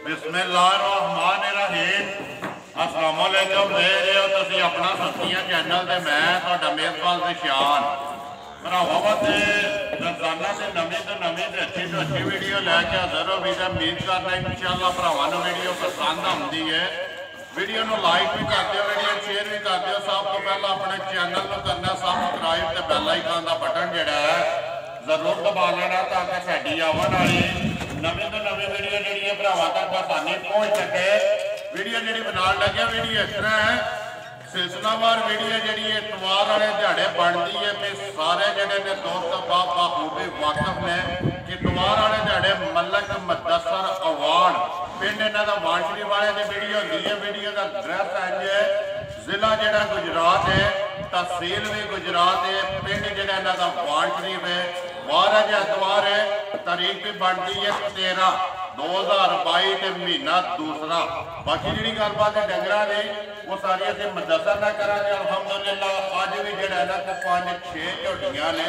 बिस्मिल्लाहिर्रहमानिर्रहीम। अस्सलाम वालेकुम। देख रहे हो तुसीं अपना सब्जियां चैनल ते मैं तुहाडा मेज़बान ज़िशान भरावां वास्ते रोज़ाना से नवीं तो नवीं ते अच्छी तो अच्छी वीडियो लैके हाज़र हो। भी उम्मीद करना इंशाअल्लाह भरावां नूं वीडियो पसंद आउंदी है। वीडियो नूं लाइक भी कर दिओ, वीडियो शेयर भी कर दिओ। सब तो पहला अपने चैनल नूं करना सबसक्राइब ते बैल आइकन दा बटन जिहड़ा है जरूर दबा लेना ताकि साडी आवन वाली नवीं तो नवीं वीडियो जिहड़ी है भरावां तक आसानी पहुंच सके। वीडियो जिहड़ी बनाउण लगे वीडियो इस तरह है सिलसिलावार वीडियो जिहड़ी इतवार वाले दिहाड़े बनती है। फिर सारे जिहड़े ने दोस्त बाखूबी वाकफ ने कि इतवार वाले दिहाड़े मलक मुदस्सर अवान पिंड इन्हां दा वाण शरीफ वाले दी वीडियो होंदी है। वीडियो का एड्रैस है जिला जिहड़ा गुजरात है, तहसील भी गुजरात है, पिंड जिहड़ा इन्हां दा वाण शरीफ है। वार अज एतवार है, तारीख भी बनती है 13/2022 ते महीना दूसरा। बाकी जी गलबात डंगरां दी वो सारी असीं मुदस्सर ना करांगे। अलहमदुलिल्लाह अज भी जिहड़ा ना 5-6 झोटियां ने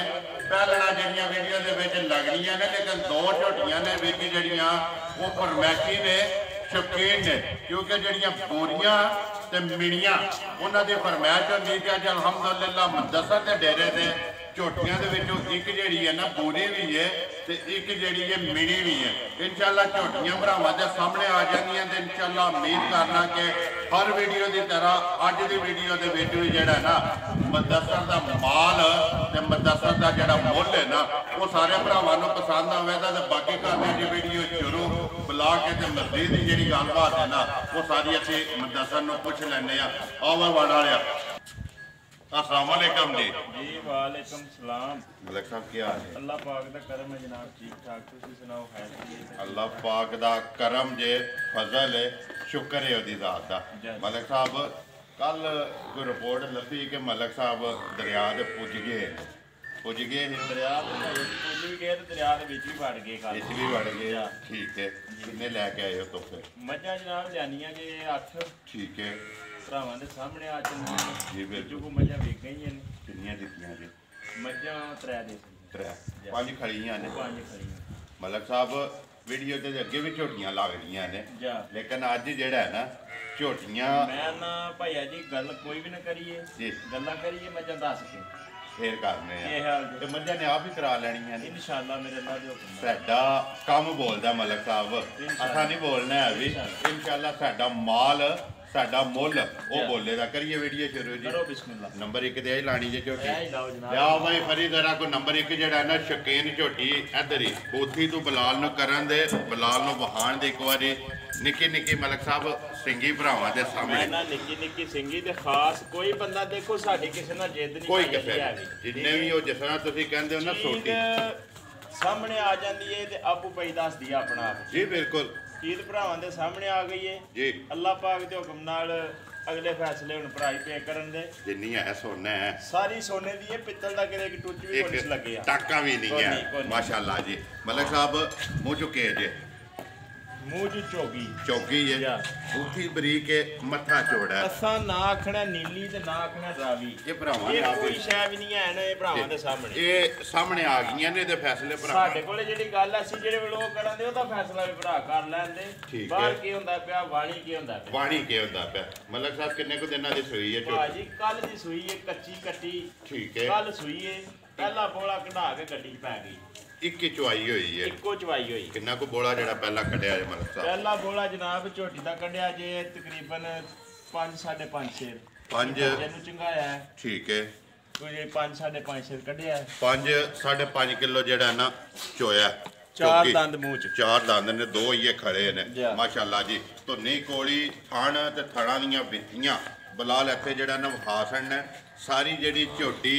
पहलना जिहड़ियां वीडियो दे विच लगणियां ने, लेकिन 2 झोटियां ने विच जिहड़ियां वो फरमैशी ने, शौकीन ने, क्योंकि जिहड़ियां बोरियां ते मिणियां उन्हां दी फरमैश होंदी ते अज अलहमदुलिल्लाह मुदस्सर दे डेरे दे झोटियां दे विचों एक जिहड़ी है ना बोरी भी है ते एक जिहड़ी है मिणी भी है। इंशाअल्लाह झोटियां भरावां दे सामने आ जांदियां ते इंशाअल्लाह उम्मीद करना कि हर वीडियो की तरह अज की वीडियो के विच भी जिहड़ा ना मुदस्सर दा माल ते मुदस्सर दा जिहड़ा मुल है ना वो सारे भरावां नूं पसंद आवेगा। ते बाकी करने जी वीडियो शुरू बुला के ते मज़ीद दी जिहड़ी गलबात है ना वो सारी असीं मुदस्सर नूं पुछ लैंदे आ। आवा वाड़ा वालिया अस्सलाम वालेकुम जी। जी वालेकुम सलाम। मलिक साहब क्या हाल है? अल्लाह पाक दा करम है जनाब, ठीक ठाक। तुसीं सुनाओ खैर? अल्लाह पाक दा करम जे फजल है, शुक्र है उहदी ज़ात दा। मलिक साहब कल कोई रिपोर्ट लभी कि मलिक साहब दरिया दे पुज गए हे। दरिया पुज भी गए ते दरिया दे विच भी वड़ गए। कल विच भी वड़ गए, ठीक है। किन्ने लैके आए हो तुस? मझां जनाब लियानियां जे 8। ठीक है। भरावां दे सामने आ चुकी जी बिल्कुल। को मझां विक गईयां ने। किन्नियां दित्तियां जी? मझां 3 दे 5 खड़ियां ने। 5 खड़ियां। मलिक साहब वीडियो ते अगे भी झोटियां लगदियां ने, लेकिन अज जिहड़ा है ना झोटियां मैं ना भाईया जी गल कोई भी ना करिए जी, गल्लां करिए मझां दस के फिर करने ये हाल ते मझां ने आप ही करा लैणियां ने। इंशाअल्लाह मेरे अल्लाह दे हुक्म साडा काम बोलदा मलिक साहब, असा नहीं बोलना है भी। इंशाअल्लाह साडा माल साडा मुल वो बोलेगा। करिए वीडियो शुरू जी। करो बिस्मिल्लाह। नंबर 1 ते लानी जे झोटी। लाओ जनाब। लियाओ भाई फरीद जरा को नंबर 1 जिहड़ा ना शौकीन झोटी इधर ही पोथी तू बिलाल नूं करन दे, बिलाल नूं वहाण दे। एक बारी निक्की निक्की मलिक साहब सिंगी भरावां दे सामने मैं ना निक्की निक्की सिंगी दे खास कोई बंदा देखो साडी किसी नाल जिद नहीं कोई किसे जिन्ने भी हो जिस तरह तुसीं कहंदे हो ना सोटी सामने आ जांदी है ते आपू पई दसदी है अपना आप जी बिल्कुल। चीज भरावां दे सामने आ गई है जी। अल्लाह पाक दे हुक्म नाल अगले फैसले हुण भराई पे करन दे। जिन्नी है सोना है सारी सोने दी है, पित्तल दा किते की टुच भी कोई लगे टाका भी नहीं है माशाअल्लाह जी। मलिक साहब मुंह चुके जे मुंह च चौकी है उठी बरीक है, मत्था चौड़ा है। असा ना आखना नीली ते ना आखना रावी। ये भरावां ये कोई शै भी नहीं है ना ये भरावां दे सामने। ये सामने आ गईयां ने ते फैसले भरा साडे कोले जेडी गल असी जेडे लोग करांदे ओदा फैसला भी भरा कर लैंदे। बाहर की हुंदा पिया, वाणी की हुंदा पिया। वाणी के हुंदा पिया। मलिक साहब किन्ने को दिनां दी सूई है झोटी? भाजी कल दी सूई है, कच्ची कट्टी। ठीक है। कल सूई है, पहला बोला कढा के गड्डी च पै गई। एक ही चुवाई हुई है। इक्को चवाई हुई। किन्ना को बोला जेड़ा पहला कढ़िया है मलिक साहब? पहला बोला जनाब झोटी दा कढिया जे तकरीबन 5-5.5 शेर। 5 जेनु चंगाया है। ठीक है। कोई 5-5.5 शेर कढिया है। 5-5.5 किलो जेड़ा ना चोया। 4 दंद मुंह च। 4 दंद ने, 2 ये खड़े ने माशाअल्लाह जी। तो नहीं कोली थान ते थड़ा दियां बिथियां बलाल इत्थे जेड़ा ना हासन ने सारी जेड़ी झोटी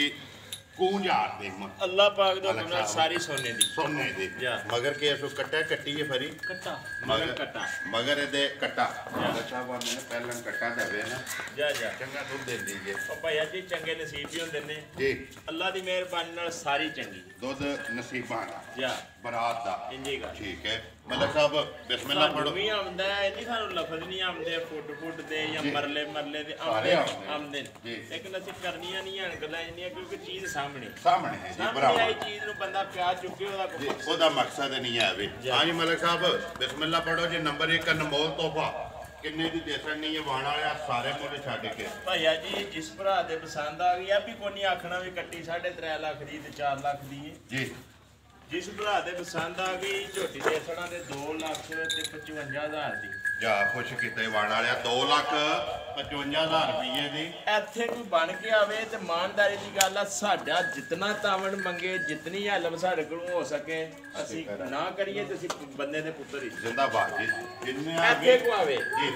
कूंजार दे अल्लाह पाक दे हुक्म नाल सारी सोने दी मगर के इसो कट्टा कट्टी है फरी कट्टा मगर कट्टा मगर दे कट्टा साहब ने पहलन कट्टा देवे ना जा चंगा दूध दे दीजिए। ओ भैया जी चंगे नसीब भी होंदे ने जी अल्लाह दी मेहरबानी नाल सारी चंगी दूध नसीबाना जा बरात दा इंजी गा ठीक है। ਮਲਕ ਸਾਹਿਬ ਬਿਸਮਿਲ੍ਲਾ ਪੜੋ। ਵੀ ਆਉਂਦਾ ਹੈ ਨਹੀਂ, ਸਾਨੂੰ ਲਫ਼ਜ਼ ਨਹੀਂ ਆਉਂਦੇ ਫੁੱਟ ਦੇ ਜਾਂ ਮਰਲੇ ਦੇ ਆਉਂਦੇ ਲੇਕਿਨ ਅਸੀਂ ਕਰਨੀਆਂ ਨਹੀਂ ਹਨ ਗੱਲਾਂ ਇੰਨੀਆਂ ਕਿਉਂਕਿ ਚੀਜ਼ ਸਾਹਮਣੇ ਹੈ ਜੀ ਭਰਾਵਾ। ਇਹ ਚੀਜ਼ ਨੂੰ ਬੰਦਾ ਪਿਆਰ ਚੁੱਕੇ ਉਹਦਾ ਮਕਸਦ ਨਹੀਂ ਹੈ ਵੀ। ਹਾਂਜੀ ਮਲਕ ਸਾਹਿਬ ਬਿਸਮਿਲ੍ਲਾ ਪੜੋ ਜੀ। ਨੰਬਰ 1 ਅਨਮੋਲ ਤੋਹਫਾ ਕਿੰਨੇ ਦੀ ਦੇਸਣ ਨਹੀਂ ਵਾਣ ਵਾਲਿਆ ਸਾਰੇ ਮੁੱਲ ਛੱਡ ਕੇ ਭਾਈਆ ਜੀ ਜਿਸ ਭਰਾ ਦੇ ਪਸੰਦ ਆ ਗਈ ਆ ਵੀ ਕੋਈ ਨਹੀਂ ਆਖਣਾ ਵੀ ਕੱਟੀ 3.5 ਲੱਖ ਦੀ ਤੇ 4 ਲੱਖ ਦੀ ਜੀ। ਜਿਸ ਭਰਾ ਦੇ ਪਸੰਦ ਆ ਗਈ ਝੋਟੀ ਦੇਸਣਾ ਦੇ 2 ਲੱਖ ਤੇ 55,000 ਦੀ ਜਾ ਖੁਸ਼ ਕੀਤੇ ਵਾਣ ਵਾਲਿਆ 2,55,000 ਰੁਪਏ ਦੀ। ਇੱਥੇ ਕੋਈ ਬਣ ਕੇ ਆਵੇ ਤੇ ਇਮਾਨਦਾਰੀ ਦੀ ਗੱਲ ਆ ਸਾਡਾ ਜਿੰਨਾ ਤਾਵਣ ਮੰਗੇ ਜਿੰਨੀ ਹੈਲਪ ਸਾਡੇ ਕੋਲੋਂ ਹੋ ਸਕੇ ਅਸੀਂ ਨਾ ਕਰੀਏ ਤੇ ਅਸੀਂ ਬੰਦੇ ਦੇ ਪੁੱਤਰ ਹੀ ਜ਼ਿੰਦਾਬਾਦ ਜੀ। ਜਿੰਨੇ ਇੱਥੇ ਕੋ ਆਵੇ ਜੀ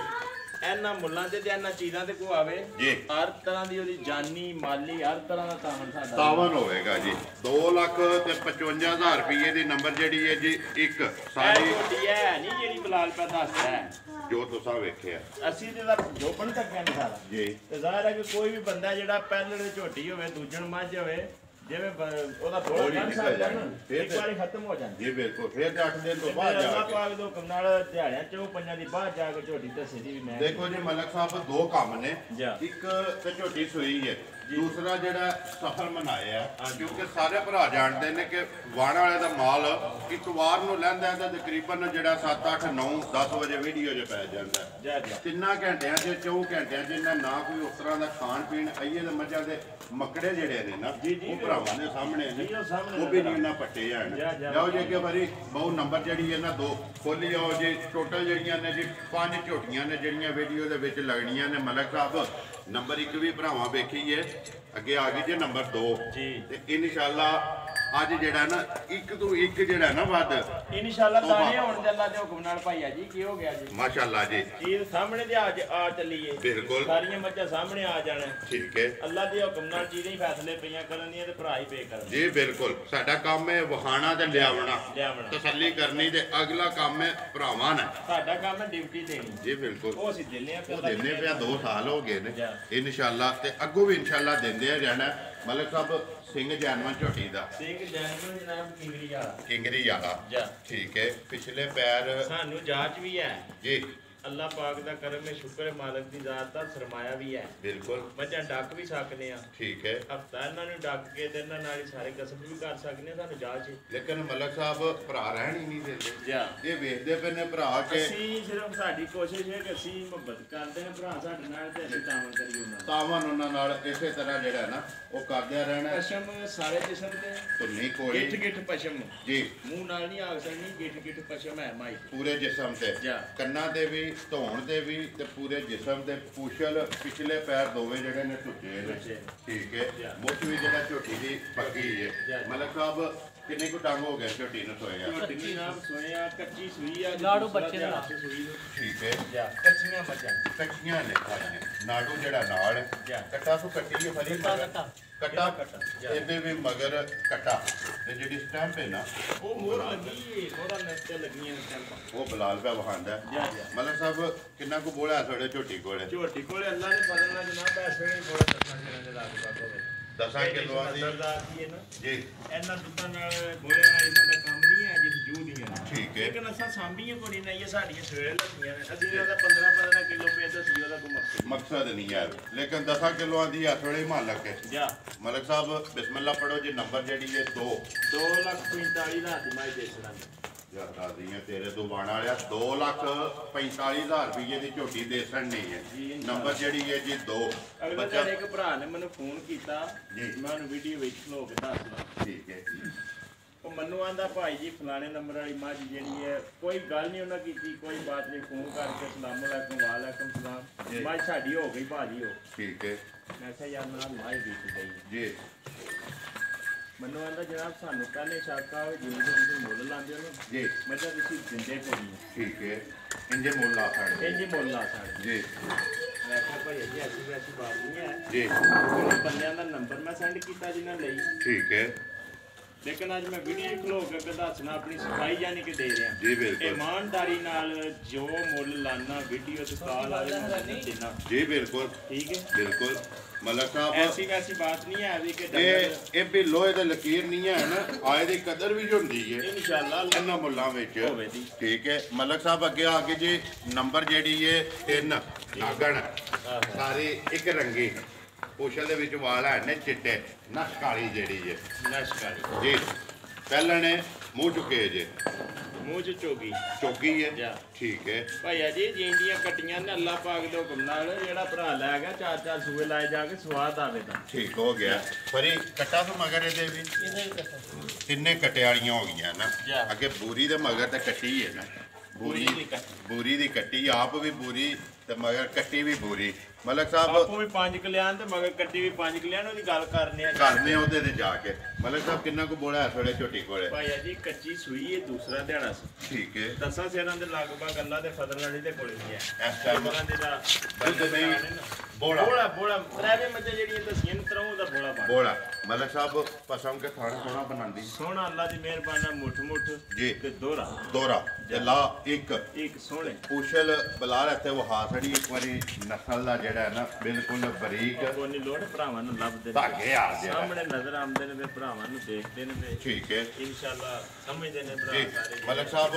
ਇਹਨਾਂ ਮੁੱਲਾਂ ਤੇ ਇਹਨਾਂ ਚੀਜ਼ਾਂ ਤੇ ਕੋ ਆਵੇ ਜੀ ਹਰ ਤਰ੍ਹਾਂ ਦੀ ਉਹਦੀ ਜਾਨੀ ਮਾਲੀ ਹਰ ਤਰ੍ਹਾਂ ਦਾ ਤਾਵਣ ਸਾਡਾ ਤਾਵਨ ਹੋਵੇਗਾ ਜੀ। 2,55,000 ਰੁਪਏ ਦੀ ਨੰਬਰ ਜਿਹੜੀ ਹੈ ਜੀ ਇੱਕ ਸਾਡੀ ਹੈ ਨਹੀਂ ਜਿਹੜੀ ਬਲਾਲ ਪਾ ਦੱਸਦਾ ਹੈ ਜੋ ਤੁਸੀਂ ਵੇਖਿਆ ਅਸੀਂ ਤੇ ਦਾ ਜੋਬਨ ਤੱਕ ਨਹੀਂ ਸਾਰਾ ਜੀ। ਤੇ ਜ਼ਾਹਿਰ ਹੈ ਕਿ ਕੋਈ ਵੀ ਬੰਦਾ ਜਿਹੜਾ ਪਹਿਲੇ ਝੋਟੀ ਹੋਵੇ ਦੂਜਣ ਮੱਝ ਹੋਵੇ ਜਿਵੇਂ ਉਹਦਾ ਥੋੜਾ ਕਰ ਸਕਦਾ ਨਾ ਇੱਕ ਵਾਰੀ ਖਤਮ ਹੋ ਜਾਂਦਾ ਜੀ ਬਿਲਕੁਲ। ਫਿਰ 8 ਦਿਨ ਤੋਂ ਬਾਅਦ ਜਾ ਕੇ ਪਾਕ ਦੋ ਕਮਨਾਲ ਦਿਹਾੜਿਆਂ ਚੋਂ ਪੰਜਾਂ ਦੀ ਬਾਅਦ ਜਾ ਕੇ ਝੋਟੀ ਦੱਸੇ ਦੀ ਵੀ ਮੈਂ ਦੇਖੋ ਜੀ ਮਲਕ ਸਾਹਿਬ ਦੋ ਕੰਮ ਨੇ। ਇੱਕ ਤੇ ਝੋਟੀ ਸੋਈ ਹੈ, ਦੂਸਰਾ ਜਿਹੜਾ ਸਫਰ ਮਨਾਇਆ ਕਿਉਂਕਿ ਸਾਰੇ ਭਰਾ ਜਾਣਦੇ ਨੇ ਕਿ ਵਾਣ ਵਾਲੇ ਦਾ ਮਾਲ ਇਤਵਾਰ ਨੂੰ ਲੈਂਦਾ ਤਾਂ ਤਕਰੀਬਨ ਜਿਹੜਾ 7 8 9 10 ਵਜੇ ਵੀਡੀਓ 'ਚ ਪੈ ਜਾਂਦਾ। ਤਿੰਨਾਂ ਘੰਟਿਆਂ 'ਚ 4 ਘੰਟਿਆਂ 'ਚ ਇਹਨਾਂ ਨਾ ਕੋਈ ਉਸ ਤਰ੍ਹਾਂ ਦਾ ਖਾਣ ਪੀਣ ਆਈਏ ਦੇ ਮੱਝਾਂ ਦੇ ਮੱਕੜੇ ਜਿਹੜੇ ਨੇ ਨਾ ਉਹ ਭਰਾਵਾਂ ਦੇ ਸਾਹਮਣੇ ਨੇ ਉਹ ਵੀ ਨਹੀਂ ਉਹਨਾਂ ਪੱਟੇ ਜਾਣ। ਜਾਓ ਜੀ ਕਿ ਵਾਰੀ ਬਹੁ ਨੰਬਰ ਜਿਹੜੀ ਇਹਨਾਂ ਦੋ ਖੋਲੀ ਆਓ ਜੀ। ਟੋਟਲ ਜਿਹੜੀਆਂ ਨੇ ਜੀ 5 ਝੋਟੀਆਂ ਨੇ ਜਿਹੜੀਆਂ ਵੀਡੀਓ ਦੇ ਵਿੱਚ ਲੱਗਣੀਆਂ ਨੇ। ਮਲਕ ਸਾਹਿਬ ਨੰਬਰ 1 ਵੀ ਭਰਾਵਾਂ ਵੇਖੀਏ ਅੱਗੇ ਆ ਗਈ ਜੀ ਨੰਬਰ 2 ਤੇ ਇਨਸ਼ਾਅੱਲਾ ਅੱਜ ਜਿਹੜਾ ਨਾ ਇੱਕ ਤੋਂ ਇੱਕ ਜਿਹੜਾ ਨਾ ਵੱਧ ਇਨਸ਼ਾਅੱਲਾ ਤਾਣੇ ਹੋਣ ਦੇ ਅੱਲਾ ਦੇ ਹੁਕਮ ਨਾਲ ਭਾਈਆ ਜੀ ਕੀ ਹੋ ਗਿਆ ਜੀ ਮਾਸ਼ਾਅੱਲਾ ਜੀ। ਚੀਜ਼ ਸਾਹਮਣੇ ਦੇ ਅੱਜ ਆ ਚੱਲੀਏ ਬਿਲਕੁਲ ਸਾਰੀਆਂ ਮੱਝਾਂ ਸਾਹਮਣੇ ਆ ਜਾਣ ਠੀਕ ਹੈ। ਅੱਲਾ ਦੇ ਹੁਕਮ ਨਾਲ ਚੀਜ਼ਾਂ ਹੀ ਫੈਸਲੇ ਪਈਆਂ ਕਰਨ ਦੀਆਂ ਤੇ ਭਰਾ ਹੀ ਪੇ ਕਰਨ ਜੀ ਬਿਲਕੁਲ। ਸਾਡਾ ਕੰਮ ਹੈ ਵਹਾਣਾ ਤੇ ਲਿਆਵਣਾ ਤਸੱਲੀ ਕਰਨੀ ਤੇ ਅਗਲਾ ਕੰਮ ਹੈ ਭਰਾਵਾਂ ਨੇ ਸਾਡਾ ਕੰਮ ਹੈ ਡਿਊਟੀ ਦੇਣੀ ਜੀ ਬਿਲਕੁਲ। ਉਹ ਅਸੀਂ ਦਿੰਨੇ ਆ ਦਿੰਨੇ ਪਿਆ 2 ਸਾਲ ਹੋ ਗਏ ਨੇ ਇਨਸ਼ਾਅੱਲਾ ਤੇ ਅੱਗੋਂ ਵੀ ਇਨਸ਼ਾਅੱਲਾ ਦਿੰਦੇ ਆ ਰਹਿਣਾ। ਮਲਕ ਸਾਹਿਬ ਸਿੰਘ ਜਾਨਵਰ ਝੋਟੀ ਦਾ ਸਿੰਘ ਜਾਨਵਰ ਜਨਾਬ ਕਿੰਗਰੀ ਵਾਲਾ ਠੀਕ ਹੈ। ਪਿਛਲੇ ਪੈਰ ਸਾਨੂੰ ਜਾਂਚ ਵੀ ਹੈ ਜੀ। ਅੱਲਾਹ ਪਾਕ ਦਾ ਕਰਮ ਹੈ ਸ਼ੁਕਰ ਹੈ ਮਾਲਕ ਦੀ ਜ਼ਾਤ ਦਾ ਸਰਮਾਇਆ ਵੀ ਹੈ ਬਿਲਕੁਲ। ਮੱਝਾਂ ਡੱਕ ਵੀ ਸਕਦੇ ਆ ਠੀਕ ਹੈ। ਹਫਤਾ ਇਹਨਾਂ ਨੂੰ ਡੱਕ ਕੇ ਤੇ ਇਹਨਾਂ ਨਾਲ ਹੀ ਸਾਰੇ ਕਸਮ ਵੀ ਕਰ ਸਕਦੇ ਆ ਸਾਨੂੰ ਜਾਂਚ। ਲੇਕਿਨ ਮਲਕ ਸਾਹਿਬ ਭਰਾ ਰਹਿਣ ਹੀ ਨਹੀਂ ਦਿੰਦੇ। ਇਹ ਵੇਖਦੇ ਪਏ ਨੇ ਭਰਾ ਕੇ ਅਸੀਂ ਸਿਰਫ ਸਾਡੀ ਕੋਸ਼ਿਸ਼ ਹੈ ਕਿ ਅਸੀਂ ਮੁਹੱਬਤ ਕਰਦੇ ਹਾਂ ਭਰਾ ਸਾਡੇ ਨਾਲ ਤੇ ਅਸੀਂ ਤਾਵਨ ਕਰੀਏ ਉਹਨਾਂ ਨਾਲ ਇਸੇ ਤਰ੍ਹਾਂ ਜਿਹੜਾ ਨਾ ਉਹ ਕਰਦਿਆਂ ਰਹਿਣਾ। ਪਸ਼ਮ ਸਾਰੇ ਜਿਸਮ ਤੇ ਧੁੰਨੀ ਕੋਲੀ ਗਿੱਠ ਪਸ਼ਮ ਜੀ ਮੂੰਹ ਨਾਲ ਨਹੀਂ ਆਖ ਸਕਣੀ ਗਿੱਠ ਪਸ਼ਮ ਹੈ ਮਾਈ ਪੂਰੇ ਜਿਸਮ ਤੇ ਕੰਨਾਂ ਤੇ ਵੀ ਧੌਣ ਤੇ ਵੀ ਤੇ ਪੂਰੇ ਜਿਸਮ ਤੇ ਪੁਛਲ ਪਿਛਲੇ ਪੈਰ ਦੋਵੇਂ ਜਿਹੜੇ ਨੇ ਟੁੱਟੇ ਨੇ ਠੀਕ ਹੈ। ਮੁੱਠ ਵੀ ਜਿਹੜਾ ਝੋਟੀ ਦੀ ਪੱਕੀ ਹੈ। ਮਲਕ ਸਾਹਿਬ ਕਿੰਨੇ ਕੁ ਟੰਗ ਹੋ ਗਿਆ ਝੋਟੀ ਨੂੰ ਸੋਇਆ? ਝੋਟੀ ਨਾਲ ਸੋਇਆ ਕੱਚੀ ਸੂਈ ਆ ਨਾੜੂ ਬੱਚੇ ਦਾ ਸੂਈ ਠੀਕ ਹੈ। ਕੱਚੀਆਂ ਮੱਝਾਂ ਕੱਚੀਆਂ ਨੇ ਨਾੜੂ ਜਿਹੜਾ ਨਾਲ ਕੱਟਾ ਤੋਂ ਕੱਟੀ ਹੈ ਫਰੀ ਕੱਟਾ ਇਹਦੇ ਵੀ ਮਗਰ ਕੱਟਾ ਤੇ ਜਿਹੜੀ ਸਟੈਂਪ ਹੈ ਨਾ ਉਹ ਮੋਹਰ ਲੱਗੀ ਮੋਹਰਾਂ ਨੱਚੇ ਲੱਗੀਆਂ ਸਟੈਂਪਾਂ ਉਹ ਬਲਾਲ ਪਿਆ ਵਹਾਂਦਾ। ਮਲਕ ਸਾਹਿਬ ਕਿੰਨਾ ਕੁ ਬੋਲਿਆ ਤੁਹਾਡੇ ਝੋਟੀ ਕੋਲੇ ਅੱਲਾ ਨੇ ਫਜ਼ਲ ਨਾਲ ਜਨਾਬ ਐਸੇ ਹੀ ਕੋਲੇ 10 ਕਿਲੋ ਦੀ ਜੀ। ਇਹਨਾਂ ਦੁੱਧਾਂ ਨਾਲ ਗੋਲਿਆਂ ਨਾਲ ਇਹਨਾਂ ਦਾ ਕੰਮ ਨਹੀਂ ਹੈ ਜਿਸ ਜੂ ਦੀਆਂ ਠੀਕ ਹੈ। ਲੇਕਿਨ ਅਸਾਂ ਸਾਂਭੀਆਂ ਕੋਈ ਨਹੀਂ ਇਹ ਸਾਡੀਆਂ ਸਵੇਰੇ ਲੱਗੀਆਂ ਨੇ ਅਸੀਂ ਉਹਦਾ 15 ਕਿਲੋ ਪੇਦਾ ਸੀ ਉਹਦਾ ਕੋਈ ਮਕਸਦ ਨਹੀਂ ਹੈ ਲੇਕਿਨ 10 ਕਿਲੋਆਂ ਦੀ ਹੱਥ ਵੇਲੇ ਮਾਲਕ ਹੈ ਮਲਕ ਸਾਹਿਬ ਬਿਸਮਿਲ੍ਲਾ ਪੜੋ ਜੀ। ਨੰਬਰ ਜਿਹੜੀ ਹੈ 2,45,000 ਦੀ ਮਾਈ ਦੇਸਣਾ ਰਾਜ਼ੀਆਂ ਤੇਰੇ ਤੋਂ ਬਾਣ ਵਾਲਿਆ 2,45,000 ਰੁਪਏ ਦੀ ਝੋਟੀ ਦੇਸਣ ਨਹੀਂ ਹੈ। ਨੰਬਰ ਜਿਹੜੀ ਹੈ ਜੀ 2 ਬੱਚਾ ਇੱਕ ਭਰਾ ਨੇ ਮੈਨੂੰ ਫੋਨ ਕੀਤਾ ਮੈਂ ਉਹਨੂੰ ਵੀਡੀਓ ਵਿੱਚ ਖਲੋ ਕੇ ਦੱਸਦਾ ਠੀਕ ਹੈ। ਉਹ ਮੈਨੂੰ ਆਂਦਾ ਭਾਈ ਜੀ ਫਲਾਣੇ ਨੰਬਰ ਵਾਲੀ ਮੱਝ ਜਿਹੜੀ ਹੈ ਕੋਈ ਗੱਲ ਨਹੀਂ ਉਹਨਾਂ ਕੀਤੀ ਕੋਈ ਬਾਤ ਨਹੀਂ ਫੋਨ ਕਰਕੇ ਸਲਾਮ ਅਲੈਕੁਮ ਵਾਲੇਕੁਮ ਸਲਾਮ ਮੱਝ ਸਾਡੀ ਹੋ ਗਈ ਭਾਜੀ ਹੋ ਠੀਕ ਹੈ। ਮੈਂ ਕਿਹਾ ਯਾਰ ਨਾਲ ਮੱਝ ਦਿੱਤੀ ਗਈ ਜੀ। ਮੈਨੂੰ ਆਂਦਾ ਜਨਾਬ ਸਾਨੂੰ ਪਹਿਲੇ ਸ਼ੱਕ ਆ ਜਿਵੇਂ ਤੁਸੀਂ ਮੁੱਲ ਲਾਉਂਦੇ ਹੋ ਨਾ ਜੀ ਮੈਂ ਕਿਹਾ ਤੁਸੀਂ ਦਿੰਦੇ ਕੋਈ ਨਹੀਂ ਠੀਕ ਹੈ। ਇੰਜੇ ਮੁੱਲ ਲਾ ਸਕਦੇ ਜੀ। ਮੈਂ ਕਿਹਾ ਭਾਈ ਜੀ ਐਸੀ ਬਾਤ ਨਹੀਂ ਹੈ ਜੀ। ਉਹਨਾਂ ਬੰਦਿਆਂ ਦਾ ਨੰਬਰ ਮੈਂ ਸੈਂਡ ਕੀਤਾ ਜਿਨ੍ਹਾਂ ਲਈ ਠੀਕ ਹੈ। लेकिन अज मैं वीडियो खलो के दसना अपनी सफाई यानी कि दे रहा जी बिल्कुल ईमानदारी नाल जो मुल लाना वीडियो ते कॉल आवे मैं देना जी बिल्कुल ठीक है बिल्कुल मलक साहब ऐसी वैसी बात नहीं है अभी कि ये भी लोहे दी लकीर नहीं है ना आए दी कदर भी हुंदी है इंशाअल्लाह इन्हां मुल्लां विच ठीक है मलक साहब अगे आके जी नंबर जेडी है 3 नागण सारे एक रंगी पुछल दे विच वाल है चिट्टे नश काली जेडी है नश काली जी पहले ने मुंह चुके जे मुंह च चोगी है ठीक है भाईया जी जिंदियां कट्टियां ने अल्लाह पाक दे हुक्म नाल जेड़ा भरा लै गया 4-4 सूए लाए जाके स्वाद आवे तां ठीक हो गया पर कट्टा तो मगर ये भी तिन्ने कट्टे वालियां हो गई ना अगे बूरी दे मगर ते कट्टी है ना बूरी दी कट्टी आप भी बूरी ते मगर कट्टी भी बूरी मलक साहब आपको भी 5 कल्याण ते मगर कट्टी भी 5 कल्याण ओदी गल करने ओदे ते जाके मलक साहब किन्ना को बोला है थोड़े छोटी कोले भाईया जी कच्ची सूई है दूसरा दिहाड़ा सी ठीक है 10 सेरां दे लगभग अल्लाह दे फजल वाली दे कोले ही है इस टाइम दुध नहीं बोला बोला बोला त्रैवे मजे जेडी दसियां न तरह दा बोला बन बोला मलक साहब पसम के खाना सोना बनांदी सोना अल्लाह दी मेहरबानी मुठ मुठ जी ते दोरा ते ला एक सोने पुछल बला रहते वो हासड़ी एक बारी नस्ल दा जेड़ा है ना बिल्कुल बरीक कोनी लोड भरावां नु लभदे धागे आ जे सामने नजर आंदे ने ते भरावां नु देखदे ने ठीक है इंशाअल्लाह समझदे ने भरा सारे मलक साहब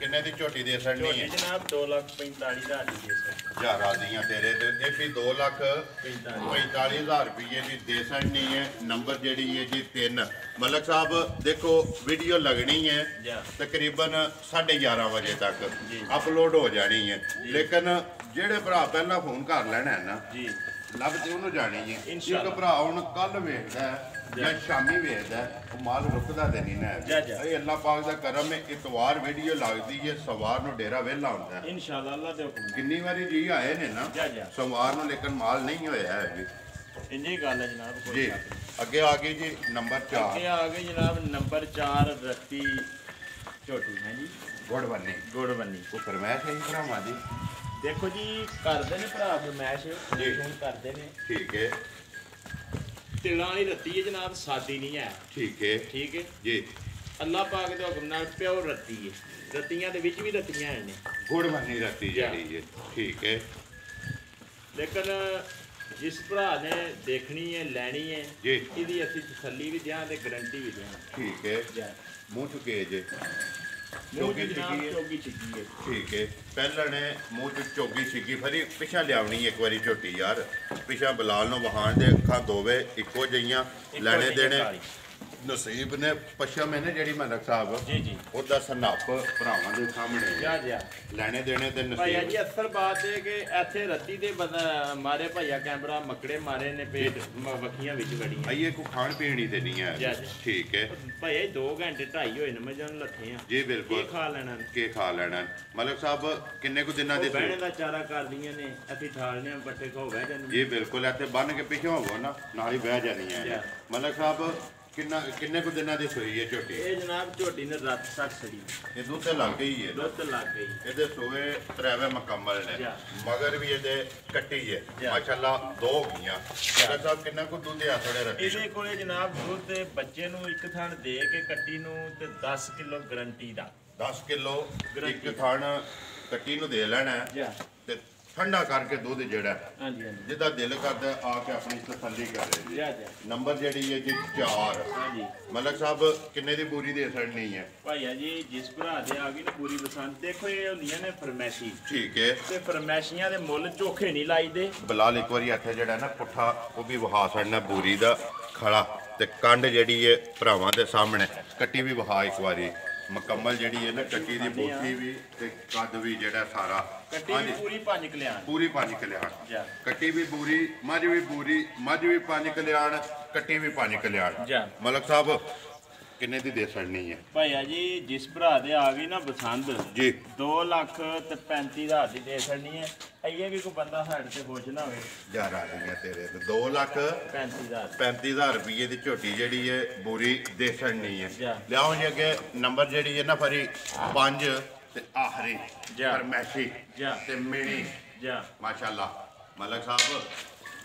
किन्ने दी झोटी दे सकनी है जनाब 2,45,000 दी दे सकते जा राजियां तेरे ते ये भी 2,45,000 रुपये दी दे सकनी है नंबर जेडी है जी 3 मलक साहब देखो वीडियो लगनी है तकरीबन 11:30 बजे तक अपलोड हो जानी है लेकिन जेड़े भरा पहला फोन कर लेना है ना जी ਲੱਭ ਤੇ ਉਹਨੂੰ ਜਾਣੀ ਹੈ ਇੱਕ ਭਰਾ ਹੁਣ ਕੱਲ ਵੇਖਦਾ ਜਾਂ ਸ਼ਾਮੀ ਵੇਖਦਾ ਉਹ ਮਾਲ ਰੁਕਦਾ ਤੇ ਨਹੀਂ ਨਾ ਇਹ ਅੱਲਾਹ ਪਾਕ ਦਾ ਕਰਮ ਹੈ ਇਤਵਾਰ ਵੀਡੀਓ ਲੱਗਦੀ ਹੈ ਸਵਾਰ ਨੂੰ ਡੇਰਾ ਵਿਹਲਾ ਹੁੰਦਾ ਹੈ ਇਨਸ਼ਾਅੱਲਾ ਅੱਲਾਹ ਦੇ ਹੁਕਮ ਕਿੰਨੀ ਵਾਰੀ ਜੀ ਆਏ ਨੇ ਨਾ ਸਵਾਰ ਨੂੰ ਲੇਕਿਨ ਮਾਲ ਨਹੀਂ ਹੋਇਆ ਹੈ ਵੀ ਇੰਨੀ ਗੱਲ ਹੈ ਜਨਾਬ ਜੀ ਅੱਗੇ ਆ ਗਈ ਜੀ ਨੰਬਰ 4 ਅੱਗੇ ਆ ਗਏ ਜਨਾਬ ਨੰਬਰ 4 ਰੱਤੀ ਝੋਟੀ ਹੈ ਜੀ ਗੁੜਵੰਨੀ ਉਹ ਫਰਮਾਇਸ਼ ਹੈ ਭਰਾਵਾਂ ਦੀ देखो जी करते ने भरा फरमैश फोन करते ने ठीक है तिलां वाली रत्ती है जनाब सादी नहीं है ठीक है जी अल्लाह पाक दे हुक्म नाल प्योर रत्ती है रत्तियां दे विच भी रत्तियां है ने गुड़वन्नी रत्ती जेड़ी है ठीक है लेकिन जिस भरा ने देखनी है लैनी है जी इहदी असीं तसल्ली भी दें ते गारंटी भी दें ठीक है मुंह चुके जे चौगी छिकी है ठीक है पहला ने मुंह च चौगी छिकी फिर पिछा लियावनी एक बारी झोटी यार पिछा बलाल नो वहान दे अखा दोवे इको जइयां लेने देने नसीब ने पश्चिम है ना जी मलक साहब जी जी ओदा सनाप भरावां दे सामने लेने देने ते नसीब भैया जी असल बात है कि इथे रत्ती दे मारे भैया कैमरा मकड़े मारे ने पेट वखियां विच बड़ियां ये को खान पीनी ते नहीं है ठीक है भैया 2 घंटे 2.5 होए ने मैं जन लथे हैं जी बिल्कुल के खा लेना मलक साहब किन्ने को दिना दे बहने दा चारा कर दियां ने असी ठालने पट्टे खो बह जाने जी बिल्कुल इथे बन के पीछे होवो ना नाल ही बह जानी है मलक साहब किन्ने को दिना दी सोई है झोटी ये जनाब झोटी ने रात 60 सड़ी ये दूध ते लग गई है दूध ते लग गई ਇਹਦੇ ਸੋਏ ਤਰਾਵੇ ਮੁਕੰਮਲ ਨੇ ਮਗਰ ਵੀ ਇਹਦੇ ਕੱਟੀ ਹੈ ਮਾਸ਼ਾਅੱਲਾ 2 ਹੋ ਗਈਆਂ ਡਾਕਟਰ ਸਾਹਿਬ ਕਿੰਨਾ ਕੁ ਦੁੱਧ ਆ ਥੋੜੇ ਰੱਖੀ ਇਹਦੇ ਕੋਲੇ ਜਨਾਬ ਦੁੱਧ ਤੇ ਬੱਚੇ ਨੂੰ ਇੱਕ ਥਣ ਦੇ ਕੇ ਕੱਟੀ ਨੂੰ ਤੇ 10 ਕਿਲੋ ਗਰੰਟੀ ਦਾ 10 ਕਿਲੋ ਇੱਕ ਥਣ ਕੱਟੀ ਨੂੰ ਦੇ ਲੈਣਾ ਤੇ ਠੰਡਾ ਕਰਕੇ ਦੁੱਧ ਜਿਹੜਾ ਹਾਂਜੀ ਜਿਹਦਾ ਦਿਲ ਕਰਦਾ ਆ ਕੇ ਆਪਣੀ ਤਸੱਲੀ ਕਰੇ ਜੀ ਨੰਬਰ ਜਿਹੜੀ ਹੈ ਜੀ 4 ਹਾਂਜੀ ਮਲਕ ਸਾਹਿਬ ਕਿੰਨੇ ਦੀ ਪੂਰੀ ਦੇ ਸੜਨੀ ਹੈ ਭਾਈਆ ਜੀ ਜਿਸ ਭਰਾ ਦੇ ਆ ਗਈ ਨਾ ਪੂਰੀ ਪਸੰਦ ਦੇਖੋ ਇਹ ਹੁੰਦੀਆਂ ਨੇ ਫਰਮੈਸ਼ੀ ਠੀਕ ਹੈ ਤੇ ਫਰਮੈਸ਼ੀਆਂ ਦੇ ਮੁੱਲ ਝੋਖੇ ਨਹੀਂ ਲਾਈਦੇ ਬਲਾਲ ਇੱਕ ਵਾਰੀ ਇੱਥੇ ਜਿਹੜਾ ਨਾ ਪੁੱਠਾ ਉਹ ਵੀ ਵਹਾ ਛੱਡਣਾ ਬੂਰੀ ਦਾ ਖੜਾ ਤੇ ਕੰਡ ਜਿਹੜੀ ਹੈ ਭਰਾਵਾਂ ਦੇ ਸਾਹਮਣੇ ਕੱਟੀ ਵੀ ਵਹਾ ਇੱਕ ਵਾਰੀ ਮੁਕੰਮਲ ਜਿਹੜੀ ਹੈ ਨਾ ਕੱਟੀ ਦੀ ਬੋਟੀ ਵੀ ਤੇ ਕੱਦ ਵੀ ਜਿਹੜਾ ਸਾਰਾ ਕੱਟੀ ਵੀ ਪੂਰੀ 5 ਕਲਿਆਣ ਪੂਰੀ 5 ਕਲਿਆਣ ਕੱਟੀ ਵੀ ਪੂਰੀ ਮੱਝ ਵੀ ਪੂਰੀ ਮੱਝ ਵੀ 5 ਕਲਿਆਣ ਕੱਟੀ ਵੀ 5 ਕਲਿਆਣ ਮਲਕ ਸਾਹਿਬ ਕਿੰਨੇ ਦੀ ਦੇ ਛੜਨੀ ਹੈ ਭਾਈਆ ਜੀ ਜਿਸ ਭਰਾ ਦੇ ਆ ਗਈ ਨਾ ਪਸੰਦ ਜੀ 2,35,000 ਦੀ ਦੇ ਛੜਨੀ ਹੈ ਇਹ ਵੀ ਕੋਈ ਬੰਦਾ ਸਾਡੇ ਤੇ ਖੁਸ਼ ਨਾ ਹੋਵੇ ਯਾਰ ਆ ਗਈਆਂ ਤੇਰੇ ਤੇ 2,35,000 ਰੁਪਏ ਦੀ ਝੋਟੀ ਜਿਹੜੀ ਹੈ ਬੂਰੀ ਦੇ ਛੜਨੀ ਹੈ ਲਿਆਓ ਜੀ ਅੱਗੇ ਨੰਬਰ ਜਿਹੜੀ ਹੈ ਨਾ ਫਰੀ 5 ਤੇ ਆਖਰੀ ਫਰਮੈਸ਼ੀ ਤੇ ਮੇਣੀ ਮਾਸ਼ਾਅੱਲਾ ਮਲਕ ਸਾਹਿਬ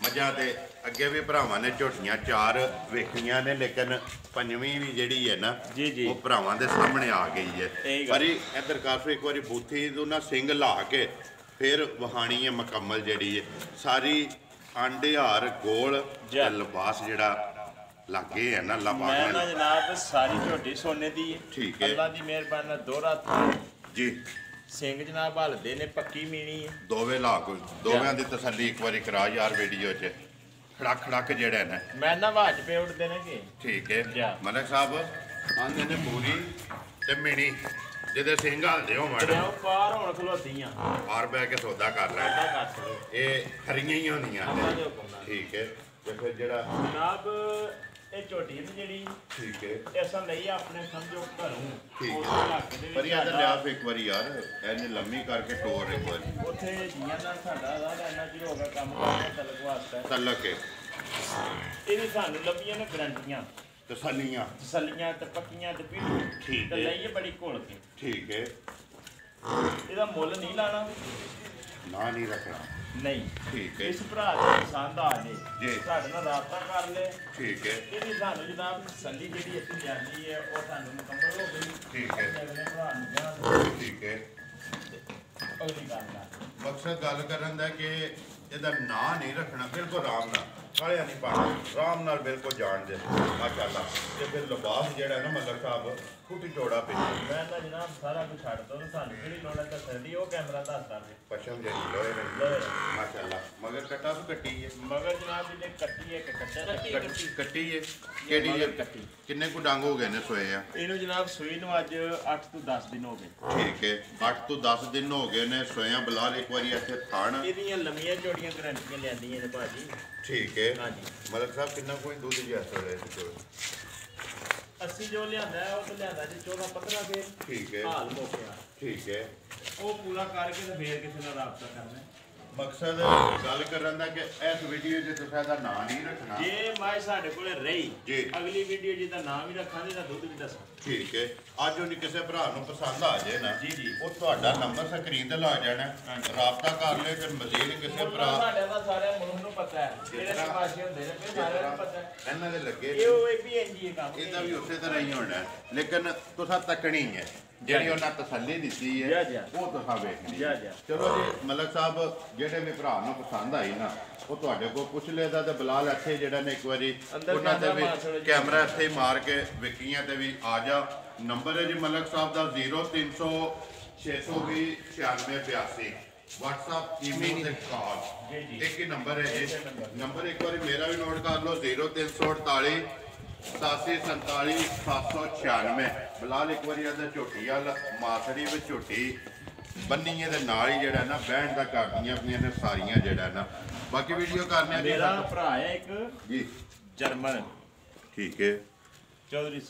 ਮੱਝਾਂ ਤੇ ਅੱਗੇ ਵੀ ਭਰਾਵਾਂ ਨੇ ਝੋਟੀਆਂ 4 ਵੇਖੀਆਂ ਨੇ, ਲੇਕਿਨ ਪੰਜਵੀਂ ਵੀ ਜਿਹੜੀ ਹੈ ਨਾ ਉਹ ਭਰਾਵਾਂ ਦੇ ਸਾਹਮਣੇ ਆ ਗਈ ਹੈ। ਪਰ ਇੱਧਰ ਕਾਫੀ ਇੱਕ ਵਾਰੀ ਬੂਥੀ ਤੋਂ ਨਾ ਸਿੰਘ ਲਾ ਕੇ ਫਿਰ ਵਹਾਣੀ ਹੈ ਮੁਕੰਮਲ ਜਿਹੜੀ ਹੈ ਸਾਰੀ ਆਂਡੇ ਹਾਰ ਗੋਲ ਲਿਬਾਸ ਜਿਹੜਾ ਲੱਗੇ ਹੈ ਨਾ ਅੱਲਾ ਪਾਕ ਨੇ। ਮੈਂ ਜਨਾਬ ਸਾਰੀ ਝੋਟੀ ਸੋਨੇ ਦੀ ਹੈ। ਠੀਕ ਹੈ, ਅੱਲਾ ਦੀ ਮਿਹਰਬਾਨੀ ਨਾਲ ਦੋਹਰਾ ਜੀ ਸਿੰਘ ਜਨਾਬ ਹਲਦੇ ਨੇ, ਪੱਕੀ ਮੀਣੀ ਹੈ। ਦੋਵੇਂ ਲਾ ਕੋਈ ਦੋਵਾਂ ਦੀ ਤਸੱਲੀ ਇੱਕ ਵਾਰੀ ਕਰਾ ਯਾਰ ਵੀਡੀਓ 'ਚ। ਖੜਕ ਖੜਕ ਜਿਹੜਾ ਨਾ ਮੈਂ ਨਾ ਵਾਜ ਪੇ ਉੱਡਦੇ ਨੇ ਕਿ ਠੀਕ ਹੈ। ਮਲਕ ਸਾਹਿਬ ਆਂਦੇ ਨੇ ਪੂਰੀ ਤੇ ਮੀਣੀ ਜਿਹਦੇ ਸਿੰਘ ਹਲਦੇ ਹੋ ਮੈਡਮ ਪਾਰ ਹੁਣ ਖਲੋਤੀਆਂ ਬਾਹਰ ਬਹਿ ਕੇ ਸੌਦਾ ਕਰ ਲੈ, ਇਹ ਖਰੀਆਂ ਹੀ ਹੁੰਦੀਆਂ ਨੇ। ਠੀਕ ਹੈ, ਤੇ ਫਿਰ ਜਿਹੜਾ ਜਨਾਬ ਇਹ ਝੋਟੀ ਦੀ ਜਿਹੜੀ ਠੀਕ ਹੈ ਐਸਾ ਲਈ ਆਪਣੇ ਸਮਝੋ ਘਰੋਂ ਠੀਕ ਹੈ। ਪਰ ਯਾਰ ਲਿਆ ਇੱਕ ਵਾਰੀ ਯਾਰ ਇਹਨੇ ਲੰਮੀ ਕਰਕੇ ਟੋਰ ਇੱਕ ਵਾਰੀ ਉੱਥੇ ਜੀਆਂ ਦਾ ਸਾਡਾ ਦਾ ਇੰਨਾ ਚਿਰ ਹੋ ਗਿਆ ਕੰਮ ਕਰਦਾ ਤਲਕ ਵਾਸਤੇ ਤਲਕ ਹੈ। ਇਹ ਵੀ ਸਾਨੂੰ ਲੱਭੀਆਂ ਨੇ ਗਰੰਟੀਆਂ ਤਸੱਲੀਆਂ ਤੇ ਪੱਕੀਆਂ ਤੇ ਪੀੜੂ ਠੀਕ ਤੇ ਹੈ, ਲਈਏ ਬੜੀ ਘੋਲ ਕੇ। ਠੀਕ ਹੈ, ਇਹਦਾ ਮੁੱਲ ਨਹੀਂ ਲਾਣਾ ਨਾ ਨਹੀਂ ਰੱਖਣਾ ਨਹੀਂ। ਠੀਕ ਹੈ, ਇਸ ਭਰਾ ਦੀ ਪਸੰਦ ਆ ਜੇ ਜੀ ਸਾਡੇ ਨਾਲ ਰਾਬਤਾ ਕਰ ਲੈ। ਠੀਕ ਹੈ, ਇਹਦੀ ਸਾਨੂੰ ਜਨਾਬ ਤਸੱਲੀ ਜਿਹੜੀ ਅਸੀਂ ਜਾਂਦੀ ਹੈ ਉਹ ਸਾਨੂੰ ਮੁਕੰਮਲ ਹੋ ਗਈ। ਠੀਕ ਹੈ, ਅਗਲੇ ਭਰਾ ਨੂੰ ਜਾਣਾ ਠੀਕ ਹੈ। ਅਗਲੀ ਗੱਲ ਦਾ ਮਕਸਦ ਗੱਲ ਕਰਨ ਦਾ ਕਿ ਇਹਦਾ ਨਾਂ ਨਹੀਂ ਰੱਖਣਾ, ਬਿਲਕੁਲ ਆਰਾਮ ਨਾਲ ਕਾਲਿਆ ਨਹੀਂ ਪਾਣਾ, ਆਰਾਮ ਨਾਲ ਬਿਲਕੁਲ ਜਾਣ ਦੇ ਮਾਸ਼ਾਅੱਲਾ। ਤੇ ਫਿਰ ਲਿਬਾਸ ਜਿਹੜਾ ਨਾ ਮਲਕ ਸਾਹਿਬ ਕੁੱਟੀ ਚੋੜਾ ਪਿਆ। ਮੈਂ ਤਾਂ ਜਨਾਬ ਸਾਰਾ ਕੁਝ ਛੱਡ ਦੋ, ਸਾਨੂੰ ਕਿਹੜੀ ਲੋੜ ਹੈ ਦੱਸਣ ਦੀ, ਉਹ ਕੈਮਰਾ ਦੱਸਦਾ ਵੇ। ਪਸ਼ਮ ਜਿਹੜੀ ਲੋਏ ਨੇ ਮਾਸ਼ਾਅੱਲਾ। ਮਗਰ ਕੱਟਾ ਵੀ ਕੱਟੀ ਹੈ ਮਗਰ ਜਨਾਬ ਇਹਨੇ ਕੱਟੀ ਹੈ ਕਿ ਕੱਟਾ ਕੱਟੀ ਹੈ ਕਿਹੜੀ ਹੈ? ਕਿੰਨੇ ਕੁ ਡੰਗ ਹੋ ਗਏ ਨੇ ਸੋਏ ਆ ਇਹਨੂੰ ਜਨਾਬ ਸੂਈ ਨੂੰ ਅੱਜ 8 ਤੋਂ 10 ਦਿਨ ਹੋ ਗਏ। ਠੀਕ ਹੈ, 8 ਤੋਂ 10 ਦਿਨ ਹੋ ਗਏ ਨੇ ਸੋਇਆ। ਬਲਾਲ ਇੱਕ ਵਾਰੀ ਇੱਥੇ ਥਾਣ ਇਹਦੀਆਂ ਲੰਮੀਆਂ ਚੌੜੀਆਂ ਗਰੰਟੀਆਂ ਲੈਂਦੀਆਂ ਨੇ ਭਾਜੀ। ਠੀਕ ਹੈ, ਹਾਂਜੀ। ਮਲਕ ਸਾਹਿਬ ਕਿੰਨਾ ਕੋਈ ਦੁੱਧ ਜਿਹਾ ਰਹੇ ਕੋਲ? 80 ਜੋ ਲਿਆਂਦਾ ਹੈ ਉਹ ਤਾਂ ਲਿਆਂਦਾ ਜੀ 14 15 ਫੇਰ। ਠੀਕ ਹੈ, ਹਾਲ ਮੋਕਿਆ ਠੀਕ ਹੈ। ਉਹ ਪੂਰਾ ਕਰਕੇ ਤੇ ਫੇਰ ਕਿਸੇ ਨਾਲ ਰਾਬਤਾ ਕਰਨਾ। ਮਕਸਦ ਗੱਲ ਕਰਨ ਦਾ ਕਿ ਇਸ ਵੀਡੀਓ 'ਚ ਤੁਸੀਂ ਇਹਦਾ ਨਾਂ ਨਹੀਂ ਰੱਖਣਾ। ਜੇ ਮਾਈ ਸਾਡੇ ਕੋਲੇ ਰਹੀ ਜੀ ਅਗਲੀ ਵੀਡੀਓ ਜਿਹਦਾ ਨਾਮ ਵੀ ਰੱਖਾਂਗੇ ਤਾਂ ਦੁੱਧ ਵੀ ਦੱਸਾਂ। ਠੀਕ ਹੈ, ਅੱਜ ਉਹਨੇ ਕਿਸੇ ਭਰਾ ਨੂੰ ਪਸੰਦ ਆ ਜਾਏ ਨਾ ਜੀ ਜੀ ਉਹ ਤੁਹਾਡਾ ਨੰਬਰ ਸਕਰੀਨ ਤੇ ਲਾ ਜਾਣਾ, ਰਾਬਤਾ ਕਰ ਲਿਓ। ਫਿਰ ਮਜ਼ੀਦ ਕਿਸੇ ਭਰਾ ਸਾਡੇ ਦਾ ਸਾਰੇ ਮੁਲਕ ਨੂੰ ਪਤਾ ਹੈ, ਜਿਹੜੇ ਪਾਸੇ ਹੁੰਦੇ ਨੇ ਫਿਰ ਸਾਰਿਆਂ ਨੂੰ ਪਤਾ ਹੈ ਇਹਨਾਂ ਦੇ ਲੱਗੇ ਇਹ ਉਹ ਵੀ ਇੰਜੀ ਹੈ ਕੰਮ। ਇਹਦਾ ਵੀ ਉਸੇ ਤਰ੍ਹਾਂ ਹੀ ਹੋਣਾ, ਲੇਕਿਨ ਤੁਸੀਂ ਤੱਕਣੀ ਹੈ ਜਿਹੜੀ ਉਹਨਾਂ ਤਸੱਲੀ ਦਿੱਤੀ ਹੈ ਉਹ ਤੁਸੀਂ ਵੇਖਣੀ। ਚਲੋ ਜੀ ਮਲਕ ਸਾਹਿਬ ਜਿਹੜੇ ਵੀ ਭਰਾ ਨੂੰ ਪਸੰਦ ਆਈ ਨਾ ਉਹ ਤੁਹਾਡੇ ਕੋਲ ਪੁੱਛ ਲੈਦਾ ਤੇ ਬਲਾਲ ਇੱਥੇ ਜਿਹੜਾ ਨੇ ਇੱਕ ਵਾਰੀ ਉਹਨਾਂ ਤੇ ਵੀ ਕੈਮਰਾ ਇੱਥੇ ਮਾਰ ਕੇ ਵਿਕੀਆਂ ਤੇ ਵੀ ਆ ਜਾ। ਨੰਬਰ ਹੈ ਜੀ ਮਲਕ ਸਾਹਿਬ ਦਾ 0300 620 9682 WhatsApp ਈਮੇਲ ਤੇ ਕਾਲ ਇੱਕ ਹੀ ਨੰਬਰ ਹੈ ਜੀ। ਨੰਬਰ ਇੱਕ ਵਾਰੀ ਮੇਰਾ ਵੀ ਨੋਟ ਕਰ ਲਓ 0348 8747 796। ਬਲਾਲ ਇੱਕ ਵਾਰੀ ਇਹਦਾ ਝੋਟੀ ਵਾਲ ਮਾਸੜੀ ਵਿੱਚ ਝੋਟੀ ਬੰਨੀ ਇਹਦੇ ਨਾਲ ਹੀ ਜਿਹੜਾ ਨਾ ਬਹਿਣ ਦਾ ਕਰਦੀਆਂ ਆਪਣੀਆਂ ਨੇ ਸਾਰੀਆਂ ਜਿਹੜਾ ਨਾ। ਬਾਕੀ ਵੀਡੀਓ ਕਰਨੇ ਆ। ਮੇਰਾ ਭਰਾ ਹੈ ਇੱਕ ਜੀ ਜਰਮਨ, ਠੀਕ ਹੈ, ਚੌਧਰੀ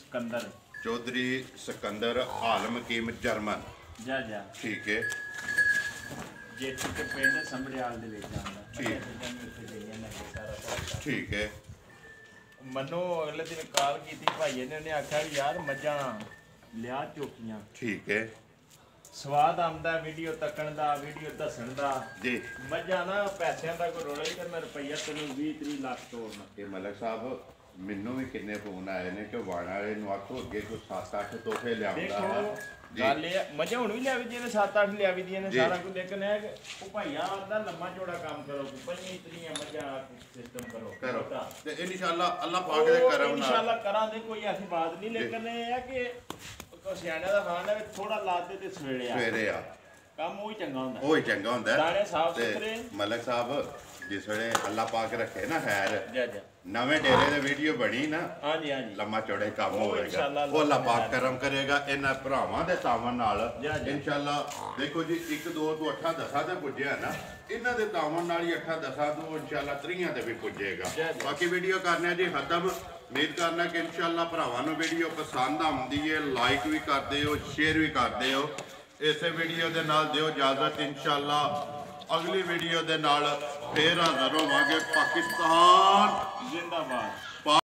ਸਿਕੰਦਰ ਆਲਮ ਕੀਮ ਜਰਮਨ। ਜਾ ਠੀਕ ਹੈ, ਜੇਠੀ ਕੇ ਪਿੰਡ ਸੰਭੜਿਆਲ ਦੇ ਵਿੱਚ ਆਉਂਦਾ। ਠੀਕ ਹੈ। ਮੈਨੂੰ ਅਗਲੇ ਦਿਨ ਕਾਲ ਕੀਤੀ ਭਾਈਏ ਨੇ, ਉਹਨੇ ਆਖਿਆ ਵੀ ਯਾਰ ਮੱਝਾਂ ਲਿਆ ਚੋਕੀਆਂ। ਠੀਕ ਹੈ, ਸਵਾਦ ਆਉਂਦਾ ਵੀਡੀਓ ਤੱਕਣ ਦਾ, ਵੀਡੀਓ ਦੱਸਣ ਦਾ ਜੀ। ਮੱਝਾਂ ਨਾ ਪੈਸਿਆਂ ਦਾ ਕੋਈ ਰੋਲਾ ਹੀ ਕਰ, ਮੈਂ ਰੁਪਈਆ ਤੈਨੂੰ 20-30 ਲੱਖ ਤੋੜਨਾ। ਇਹ ਮਲਕ ਸਾਹਿਬ ਮੈਨੂੰ ਵੀ ਕਿੰਨੇ ਫੋਨ ਆਏ ਨੇ ਕਿ ਵਾਣਾ ਵਾਲੇ ਨੂੰ ਆਖੋ ਅੱਗੇ ਕੋਈ 7-8 ਤੋਹਫੇ ਲਿਆਉਂਦਾ ਹੈ। ਗੱਲ ਇਹ ਮੱਝਾਂ ਹੁਣ ਵੀ ਲਿਆਵੀ ਦੀਆਂ ਨੇ, 7-8 ਲਿਆਵੀ ਦੀਆਂ ਨੇ ਸਾਰਾ ਕੁਝ, ਲੇਕਿਨ ਇਹ ਉਹ ਭਾਈਆ ਆਂਦਾ ਲੰਮਾ ਚੌੜਾ ਕੰਮ ਕਰੋ, ਪੰਜੀ ਇਤਨੀਆਂ ਮੱਝਾਂ ਸਿਸਟਮ ਕਰੋ ਤੇ ਇਨਸ਼ਾਅੱਲਾ ਅੱਲਾਹ ਪਾਕ ਦੇ ਕਰਮ ਨਾਲ ਇਨਸ਼ਾਅੱਲਾ ਕਰਾਂਗੇ। ਕੋਈ ਐਸੀ ਬਾਤ ਨਹੀਂ, ਲੇਕਿਨ ਇਹ ਹੈ ਕਿ ਸਿਆਣਿਆਂ ਦਾ ਖਾਣ ਹੈ ਥੋੜਾ ਲਾਦੇ ਤੇ ਸਵੇਰੇ ਆ ਕੰਮ ਉਹ ਹੀ ਚੰਗਾ ਹੁੰਦਾ ਦਾਣੇ ਸਾਫ ਸੁਥਰੇ। ਮਲਕ ਸਾਹਿਬ ਜਿਸ ਵੇਲੇ ਅੱਲਾਹ ਪਾਕ ਰੱਖੇ ਨਾ ਖੈਰ ਨਵੇਂ ਡੇਰੇ ਦੇ ਵੀਡੀਓ ਬਣੀ ਨਾ, ਹਾਂਜੀ ਲੰਮਾ ਚੌੜੇ ਕੰਮ ਹੋਏਗਾ, ਉਹ ਅੱਲਾਹ ਪਾਕ ਕਰਮ ਕਰੇਗਾ ਇਹਨਾਂ ਭਰਾਵਾਂ ਦੇ ਤਾਵਨ ਨਾਲ ਇਨਸ਼ਾਅੱਲਾ। ਦੇਖੋ ਜੀ 1-2 ਤੋਂ 8-10 ਤੇ ਪੁੱਜਿਆ ਨਾ, ਇਹਨਾਂ ਦੇ ਤਾਵਨ ਨਾਲ ਹੀ 8-10 ਤੋਂ ਇਨਸ਼ਾਅੱਲਾ 30 ਤੇ ਵੀ ਪੁੱਜੇਗਾ। ਬਾਕੀ ਵੀਡੀਓ ਕਰਨਾ ਜੀ ਖਤਮ। ਉਮੀਦ ਕਰਨਾ ਕਿ ਇਨਸ਼ਾਅੱਲਾ ਭਰਾਵਾਂ ਨੂੰ ਵੀਡੀਓ ਪਸੰਦ ਆਉਂਦੀ ਹੈ, ਲਾਈਕ ਵੀ ਕਰਦੇ ਹੋ, ਸ਼ੇਅਰ ਵੀ ਕਰਦੇ ਹੋ। ਇਸੇ ਵੀਡੀਓ ਦੇ ਨਾਲ ਦਿਓ ਇਜਾਜ਼ਤ। ਇਨਸ਼ਾਅੱਲਾ ਅਗਲੀ ਵੀਡੀਓ ਦੇ ਨਾਲ ਫੇਰ ਹਾਜ਼ਰ ਹੋਵਾਂਗੇ। ਪਾਕਿਸਤਾਨ ਜ਼ਿੰਦਾਬਾਦ।